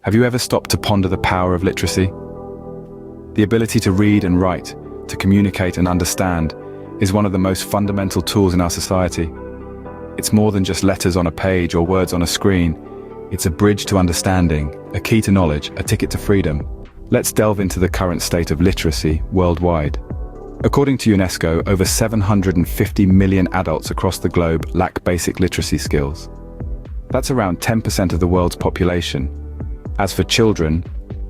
Have you ever stopped to ponder the power of literacy? The ability to read and write, to communicate and understand, is one of the most fundamental tools in our society. It's more than just letters on a page or words on a screen. It's a bridge to understanding, a key to knowledge, a ticket to freedom. Let's delve into the current state of literacy worldwide. According to UNESCO, over 750 million adults across the globe lack basic literacy skills. That's around 10% of the world's population. As for children,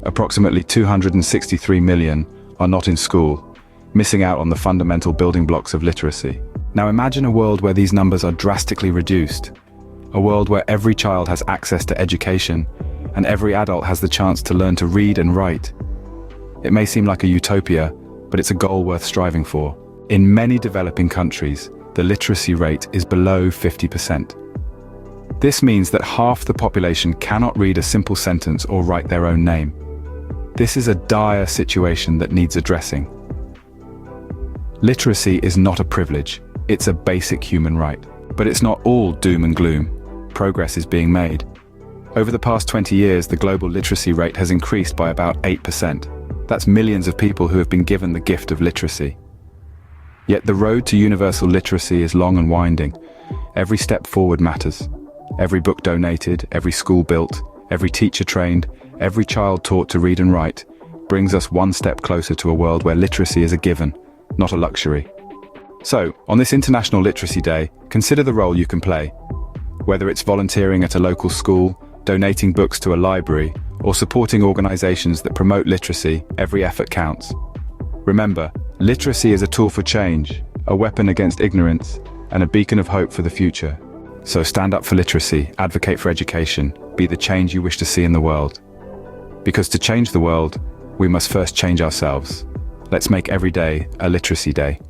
approximately 263 million are not in school, missing out on the fundamental building blocks of literacy. Now imagine a world where these numbers are drastically reduced. A world where every child has access to education, and every adult has the chance to learn to read and write. It may seem like a utopia, but it's a goal worth striving for. In many developing countries, the literacy rate is below 50%. This means that half the population cannot read a simple sentence or write their own name. This is a dire situation that needs addressing. Literacy is not a privilege, it's a basic human right. But it's not all doom and gloom. Progress is being made. Over the past 20 years, the global literacy rate has increased by about 8%. That's millions of people who have been given the gift of literacy. Yet the road to universal literacy is long and winding. Every step forward matters. Every book donated, every school built, every teacher trained, every child taught to read and write brings us one step closer to a world where literacy is a given, not a luxury. So, on this International Literacy Day, consider the role you can play. Whether it's volunteering at a local school, donating books to a library, or supporting organizations that promote literacy, every effort counts. Remember, literacy is a tool for change, a weapon against ignorance, and a beacon of hope for the future. So stand up for literacy, advocate for education, be the change you wish to see in the world. Because to change the world, we must first change ourselves. Let's make every day a literacy day.